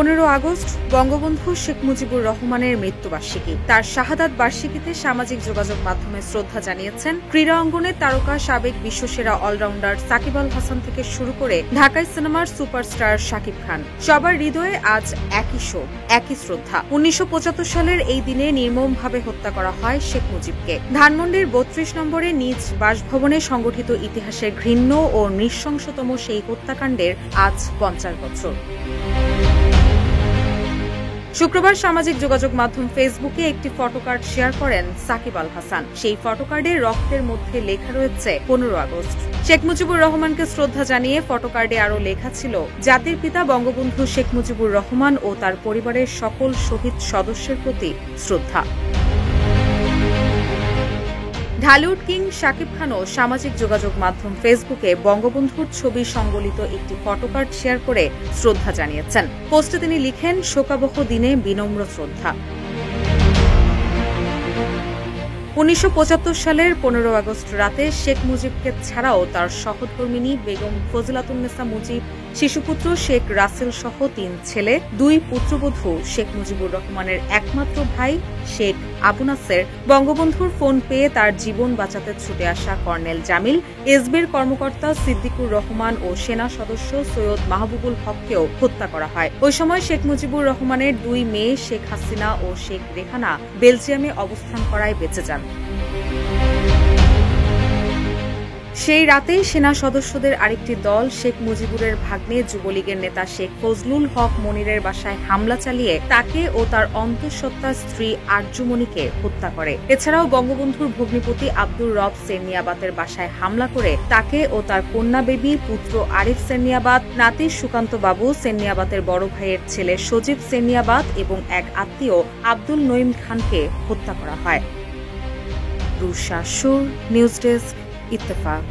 15 August Bangabandhu Sheikh Mujibur রহমানের মৃত্যুবার্ষিকী। তার শাহাদাত বার্ষিকীতে সামাজিক যোগাযোগ মাধ্যমে শ্রদ্ধা জানিয়েছেন ক্রীড়া অঙ্গনের তারকা সাবেক বিশ্বসেরা অলরাউন্ডার সাকিব আল হাসান থেকে শুরু করে ঢাকাই সিনেমার সুপারস্টার শাকিব খান। সবার হৃদয়ে আজ একই শোক, একই শ্রদ্ধা। 1975 সালের এই দিনে নির্মমভাবে হত্যা করা হয় শেখ মুজিবকে। ধানমন্ডির 32 নম্বরে নিজ বাসভবনে সংগঠিত ইতিহাসের ঘৃণ্য ও নৃশংসতম সেই হত্যাকাণ্ডের আজ 50 বছর। শুক্রবার সামাজিক যোগাযোগ মাধ্যম ফেসবুকে একটি ফটোকার্ড শেয়ার করেন সাকিব আল হাসান। সেই ফটোকার্ডে রক্তের মধ্যে লেখা রয়েছে 15 আগস্ট। শেখ মুজিবুর রহমানকে শ্রদ্ধা জানিয়ে ফটোকার্ডে আরও লেখা ছিল, জাতির পিতা বঙ্গবন্ধু শেখ মুজিবুর রহমান ও তার পরিবারের সকল শহীদ সদস্যের প্রতি শ্রদ্ধা। ঢালিউড কিং শাকিব খানও সামাজিক যোগাযোগ মাধ্যম ফেসবুকে বঙ্গবন্ধুর ছবি সংবলিত একটি ফটোকার্ড শেয়ার করে শ্রদ্ধা জানিয়েছেন। পোস্টে তিনি লিখেন, শোকাবহ দিনে বিনম্র শ্রদ্ধা। 1975 সালের 15 আগস্ট রাতে শেখ মুজিবকে ছাড়াও তার সহধর্মিণী বেগম ফজিলাতুন্নেসা মুজিব, শিশুপুত্র শেখ রাসেল সহ 3 ছেলে, 2 পুত্রবধূ, শেখ মুজিবুর রহমানের একমাত্র ভাই শেখ আবু নাসের, বঙ্গবন্ধুর ফোন পেয়ে তার জীবন বাঁচাতে ছুটে আসা কর্নেল জামিল, এসবির কর্মকর্তা সিদ্দিকুর রহমান ও সেনা সদস্য সৈয়দ মাহবুবুল হককেও হত্যা করা হয়। ওই সময় শেখ মুজিবুর রহমানের 2 মেয়ে শেখ হাসিনা ও শেখ রেহানা বেলজিয়ামে অবস্থান করায় বেঁচে যান। সেই রাতেই সেনা সদস্যদের আরেকটি দল শেখ মুজিবুরের ভাগ্নে যুবলীগের নেতা শেখ ফজলুল হক মনিরের বাসায় হামলা চালিয়ে তাকে ও তার অন্তঃসত্ত্বা স্ত্রী আরজুমনিকে হত্যা করে। এছাড়াও বঙ্গবন্ধুর ভগ্নিপতি আব্দুর রব সেরনিয়াবাতের বাসায় হামলা করে তাকে ও তার কন্যা বেবি, পুত্র আরিফ সেরনিয়াবাত, নাতি সুকান্ত বাবু, সেরনিয়াবাতের বড় ভাইয়ের ছেলে সজীব সেরনিয়াবাত এবং এক আত্মীয় আব্দুল নঈম খানকে হত্যা করা হয়। রুশা সুর, নিউজ ডেস্ক, ইত্তেফাক।